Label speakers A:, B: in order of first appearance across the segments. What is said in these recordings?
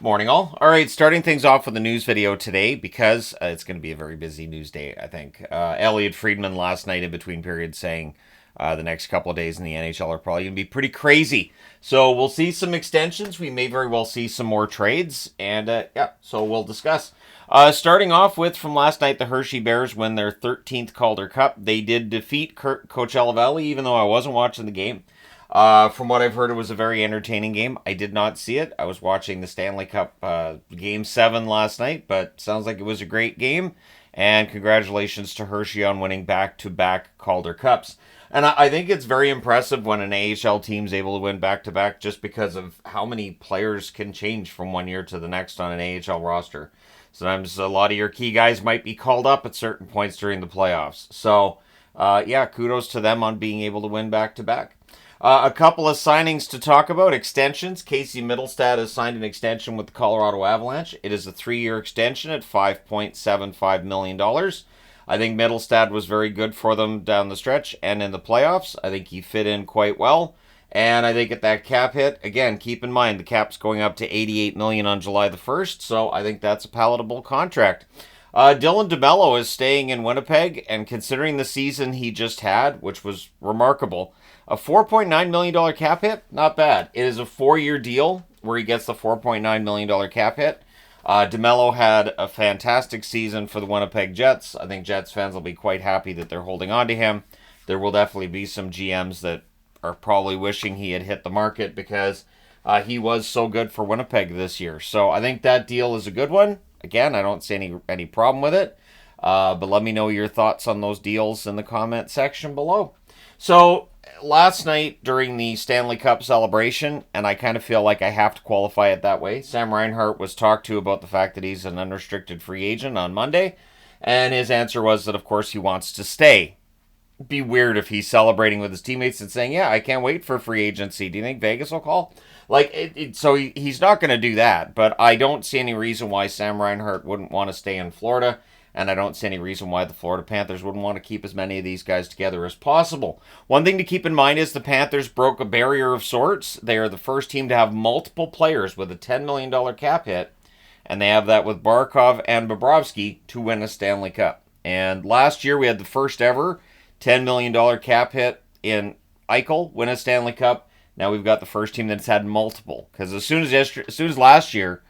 A: Morning, all. All right, starting things off with a news video today because it's going to be a very busy news day, I think. Elliot Friedman last night in between periods saying the next couple of days in the NHL are probably going to be pretty crazy. So we'll see some extensions. We may very well see some more trades. And so we'll discuss. Starting off with from last night, the Hershey Bears win their 13th Calder Cup. They did defeat Coachella Valley, even though I wasn't watching the game. From what I've heard, it was a very entertaining game. I did not see it. I was watching the Stanley Cup Game 7 last night, but sounds like it was a great game. And congratulations to Hershey on winning back-to-back Calder Cups. And I think it's very impressive when an AHL team's able to win back-to-back just because of how many players can change from one year to the next on an AHL roster. Sometimes a lot of your key guys might be called up at certain points during the playoffs. So, kudos to them on being able to win back-to-back. A couple of signings to talk about. Extensions. Casey Mittelstadt has signed an extension with the Colorado Avalanche. It is a 3-year extension at $5.75 million. I think Mittelstadt was very good for them down the stretch and in the playoffs. I think he fit in quite well. And I think at that cap hit, again, keep in mind the cap's going up to $88 million on July the 1st, so I think that's a palatable contract. Dylan DeMelo is staying in Winnipeg, and considering the season he just had, which was remarkable, a $4.9 million cap hit, not bad. It is a 4-year deal where he gets the $4.9 million cap hit. DeMelo had a fantastic season for the Winnipeg Jets. I think Jets fans will be quite happy that they're holding on to him. There will definitely be some GMs that are probably wishing he had hit the market because he was so good for Winnipeg this year. So I think that deal is a good one. Again, I don't see any problem with it. But let me know your thoughts on those deals in the comment section below. So last night during the Stanley Cup celebration, and I kind of feel like I have to qualify it that way, Sam Reinhart was talked to about the fact that he's an unrestricted free agent on Monday. And his answer was that, of course, he wants to stay. It'd be weird if he's celebrating with his teammates and saying, yeah, I can't wait for free agency. Do you think Vegas will call? So he's not going to do that, but I don't see any reason why Sam Reinhart wouldn't want to stay in Florida, and I don't see any reason why the Florida Panthers wouldn't want to keep as many of these guys together as possible. One thing to keep in mind is the Panthers broke a barrier of sorts. They are the first team to have multiple players with a $10 million cap hit, and they have that with Barkov and Bobrovsky to win a Stanley Cup. And last year we had the first ever $10 million cap hit in Eichel win a Stanley Cup. Now we've got the first team that's had multiple. Because as soon as last year,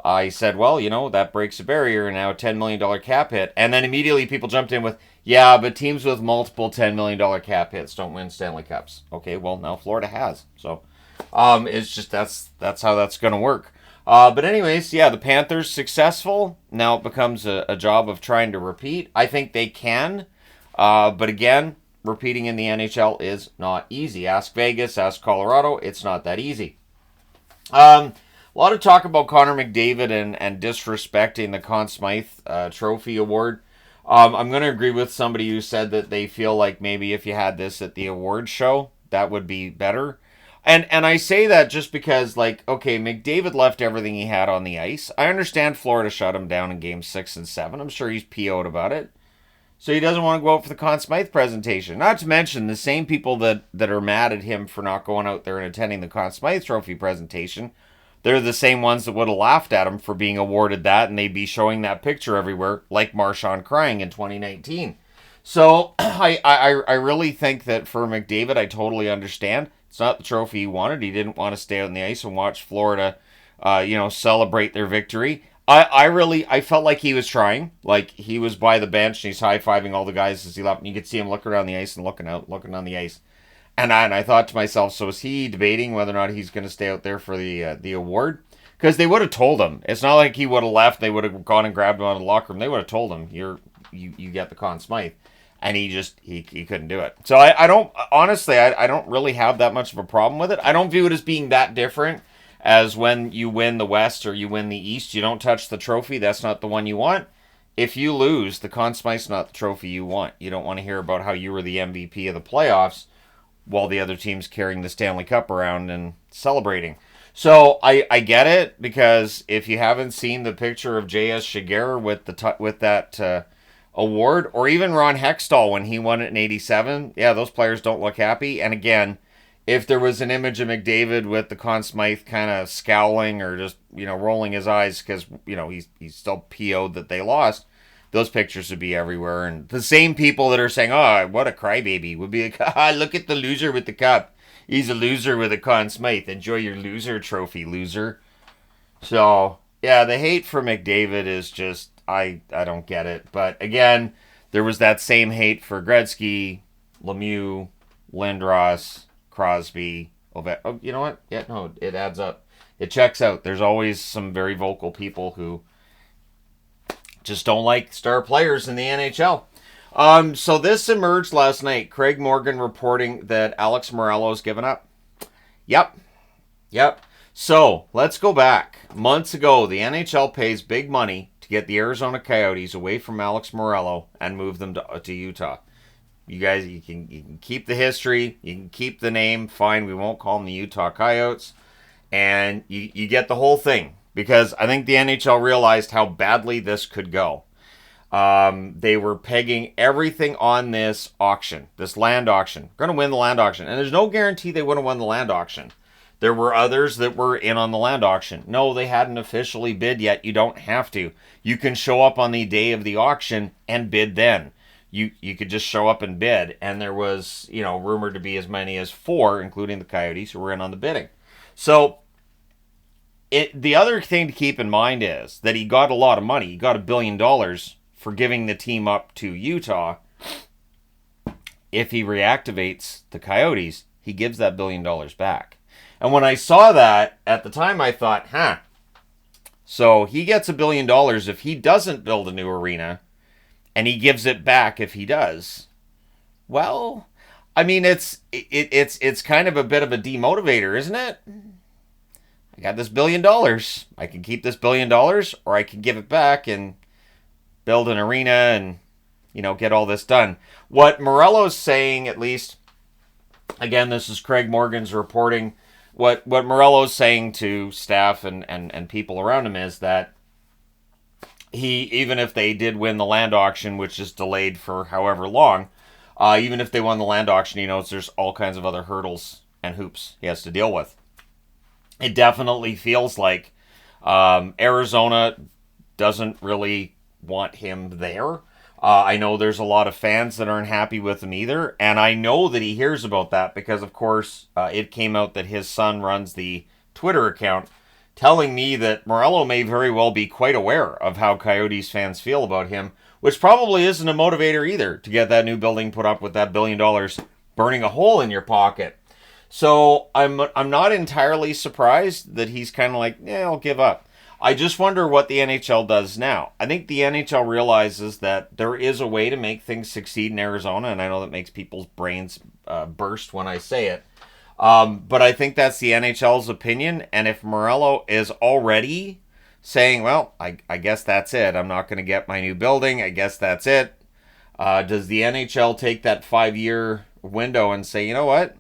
A: I said, well, that breaks a barrier, and now a $10 million cap hit. And then immediately people jumped in with, yeah, but teams with multiple $10 million cap hits don't win Stanley Cups. Okay, well, now Florida has. So it's just that's how that's going to work. But anyways, yeah, the Panthers successful. Now it becomes a job of trying to repeat. I think they can. But again, repeating in the NHL is not easy. Ask Vegas, ask Colorado. It's not that easy. A lot of talk about Connor McDavid and disrespecting the Conn Smythe Trophy Award. I'm going to agree with somebody who said that they feel like maybe if you had this at the awards show, that would be better. And I say that just because, okay, McDavid left everything he had on the ice. I understand Florida shut him down in Games 6 and 7. I'm sure he's PO'd about it. So he doesn't want to go out for the Conn Smythe presentation. Not to mention the same people that are mad at him for not going out there and attending the Conn Smythe Trophy presentation. They're the same ones that would have laughed at him for being awarded that, and they'd be showing that picture everywhere, like Marchand crying in 2019. So I really think that for McDavid, I totally understand. It's not the trophy he wanted. He didn't want to stay on the ice and watch Florida, celebrate their victory. I felt like he was trying. Like, he was by the bench and he's high-fiving all the guys as he left. And you could see him looking around the ice and looking on the ice. And I thought to myself, so is he debating whether or not he's going to stay out there for the award? Because they would have told him. It's not like he would have left. They would have gone and grabbed him out of the locker room. They would have told him, you get the Conn Smythe. And he couldn't do it. So I don't really have that much of a problem with it. I don't view it as being that different as when you win the West or you win the East, you don't touch the trophy. That's not the one you want. If you lose, the Conn Smythe's not the trophy you want. You don't want to hear about how you were the MVP of the playoffs while the other team's carrying the Stanley Cup around and celebrating. So I get it, because if you haven't seen the picture of J.S. Shiger with that award, or even Ron Hextall when he won it in '87, yeah, those players don't look happy. And again, if there was an image of McDavid with the Conn Smythe kind of scowling or just, rolling his eyes because, he's still PO'd that they lost, those pictures would be everywhere. And the same people that are saying, oh, what a crybaby, would be like, look at the loser with the cup. He's a loser with a Conn Smythe. Enjoy your loser trophy, loser. So, yeah, the hate for McDavid is just, I don't get it. But again, there was that same hate for Gretzky, Lemieux, Lindros, Crosby. Oh, you know what? Yeah, no, it adds up. It checks out. There's always some very vocal people who just don't like star players in the NHL. So this emerged last night. Craig Morgan reporting that Alex Meruelo's given up. Yep. So let's go back. Months ago, the NHL pays big money to get the Arizona Coyotes away from Alex Meruelo and move them to Utah. You guys, you can keep the history, you can keep the name, fine, we won't call them the Utah Coyotes, and you get the whole thing, because I think the NHL realized how badly this could go. They were pegging everything on this auction, this land auction. We're going to win the land auction, and there's no guarantee they would have won the land auction. There were others that were in on the land auction. No, they hadn't officially bid yet. You don't have to. You can show up on the day of the auction and bid then. You could just show up and bid, and there was, rumored to be as many as 4, including the Coyotes, who were in on the bidding. So, the other thing to keep in mind is that he got a lot of money. He got $1 billion for giving the team up to Utah. If he reactivates the Coyotes, he gives that $1 billion back. And when I saw that, at the time I thought, so he gets $1 billion if he doesn't build a new arena, and he gives it back if he does. Well, I mean, it's kind of a bit of a demotivator, isn't it? I got this $1 billion. I can keep this $1 billion, or I can give it back and build an arena and, get all this done. What Meruelo's saying, at least, again, this is Craig Morgan's reporting, what Meruelo's saying to staff and people around him is that even if they did win the land auction, which is delayed for however long, even if they won the land auction, he knows there's all kinds of other hurdles and hoops he has to deal with. It definitely feels like Arizona doesn't really want him there. I know there's a lot of fans that aren't happy with him either, and I know that he hears about that because, of course, it came out that his son runs the Twitter account, telling me that Meruelo may very well be quite aware of how Coyotes fans feel about him, which probably isn't a motivator either to get that new building put up with that $1 billion burning a hole in your pocket. So I'm not entirely surprised that he's kind of like, I'll give up. I just wonder what the NHL does now. I think the NHL realizes that there is a way to make things succeed in Arizona, and I know that makes people's brains burst when I say it. But I think that's the NHL's opinion, and if Meruelo is already saying, well, I guess that's it. I'm not going to get my new building. I guess that's it. Does the NHL take that 5-year window and say, you know what?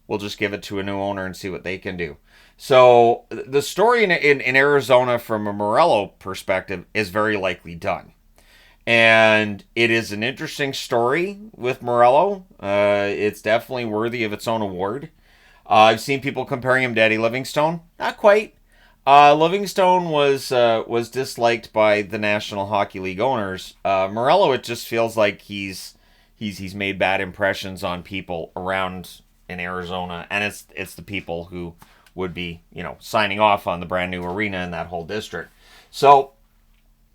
A: We'll just give it to a new owner and see what they can do. So the story in Arizona from a Meruelo perspective is very likely done. And it is an interesting story with Meruelo. It's definitely worthy of its own award. I've seen people comparing him to Eddie Livingstone. Not quite. Livingstone was disliked by the National Hockey League owners. Meruelo, it just feels like he's made bad impressions on people around in Arizona, and it's the people who would be, signing off on the brand new arena in that whole district. So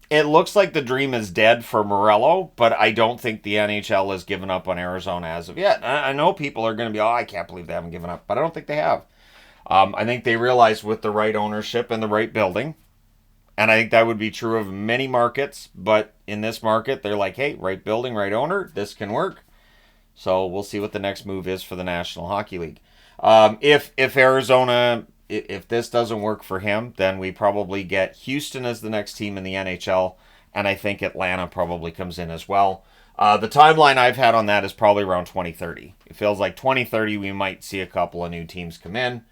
A: it looks like the dream is dead for Meruelo, but I don't think the NHL has given up on Arizona as of yet. I know people are going to be, I can't believe they haven't given up, but I don't think they have. I think they realize with the right ownership and the right building, and I think that would be true of many markets, but in this market, they're like, hey, right building, right owner, this can work. So we'll see what the next move is for the National Hockey League. If Arizona, if this doesn't work for him, then we probably get Houston as the next team in the NHL, and I think Atlanta probably comes in as well. The timeline I've had on that is probably around 2030. It feels like 2030 we might see a couple of new teams come in,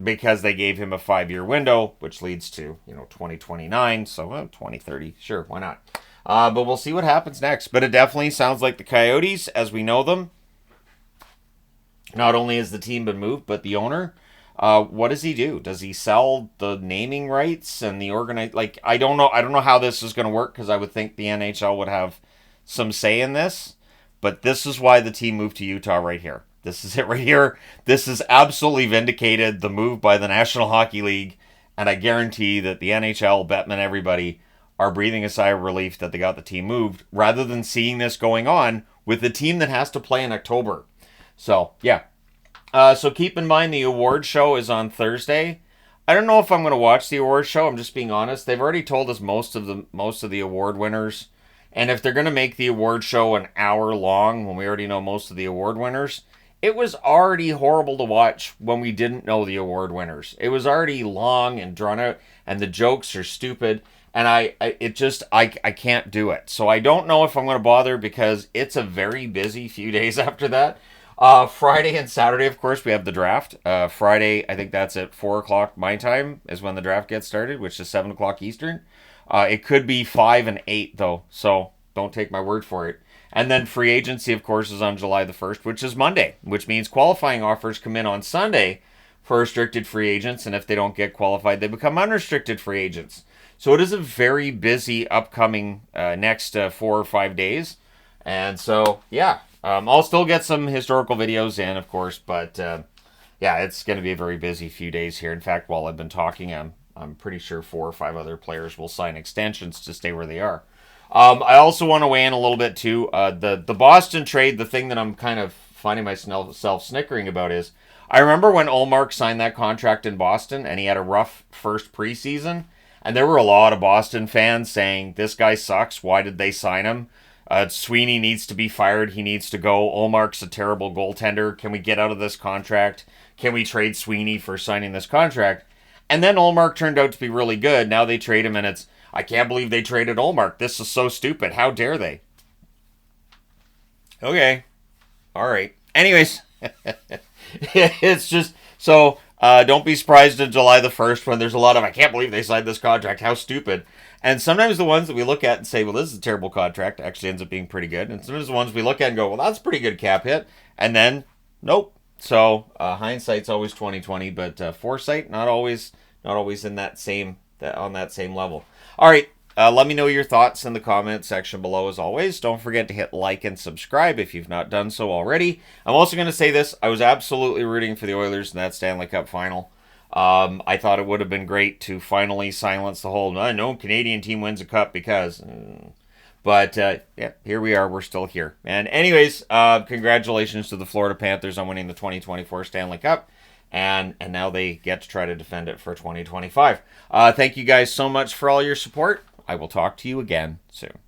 A: because they gave him a 5-year window, which leads to 2029. So 2030, sure, why not? But we'll see what happens next. But it definitely sounds like the Coyotes, as we know them, Not only has the team been moved, but the owner, what does he do? Does he sell the naming rights and the organize? Like, I don't know. I don't know how this is going to work because I would think the NHL would have some say in this. But this is why the team moved to Utah right here. This is it right here. This is absolutely vindicated the move by the National Hockey League, and I guarantee that the NHL, Bettman, everybody are breathing a sigh of relief that they got the team moved rather than seeing this going on with the team that has to play in October. So, yeah. So keep in mind the award show is on Thursday. I don't know if I'm going to watch the award show. I'm just being honest. They've already told us most of the award winners, and if they're going to make the award show an hour long when we already know most of the award winners, it was already horrible to watch when we didn't know the award winners. It was already long and drawn out, and the jokes are stupid. And I can't do it. So I don't know if I'm going to bother because it's a very busy few days after that. Friday and Saturday, of course, we have the draft. Friday, I think that's at 4 o'clock my time is when the draft gets started, which is 7 o'clock Eastern. It could be 5 and 8, though, so don't take my word for it. And then free agency, of course, is on July the 1st, which is Monday, which means qualifying offers come in on Sunday for restricted free agents, and if they don't get qualified, they become unrestricted free agents. So it is a very busy upcoming next 4 or 5 days. And so, yeah, I'll still get some historical videos in, of course, but yeah, it's going to be a very busy few days here. In fact, while I've been talking, I'm pretty sure 4 or 5 other players will sign extensions to stay where they are. I also want to weigh in a little bit, too. The Boston trade, the thing that I'm kind of finding myself snickering about is, I remember when Ullmark signed that contract in Boston, and he had a rough first preseason, and there were a lot of Boston fans saying, this guy sucks, why did they sign him? Sweeney needs to be fired, he needs to go, Ullmark's a terrible goaltender, can we get out of this contract? Can we trade Sweeney for signing this contract? And then Ullmark turned out to be really good, now they trade him and it's, I can't believe they traded Ullmark, this is so stupid, how dare they? Okay, alright. Anyways, it's just, so don't be surprised on July the 1st when there's a lot of, I can't believe they signed this contract, how stupid. And sometimes the ones that we look at and say, well, this is a terrible contract, actually ends up being pretty good. And sometimes the ones we look at and go, well, that's a pretty good cap hit. And then, nope. So hindsight's always 20/20, but foresight not always in that same on that same level. All right. Let me know your thoughts in the comment section below as always. Don't forget to hit like and subscribe if you've not done so already. I'm also going to say this. I was absolutely rooting for the Oilers in that Stanley Cup final. I thought it would have been great to finally silence the whole, no Canadian team wins a cup because... But, yeah, here we are. We're still here. And anyways, congratulations to the Florida Panthers on winning the 2024 Stanley Cup. And now they get to try to defend it for 2025. Thank you guys so much for all your support. I will talk to you again soon.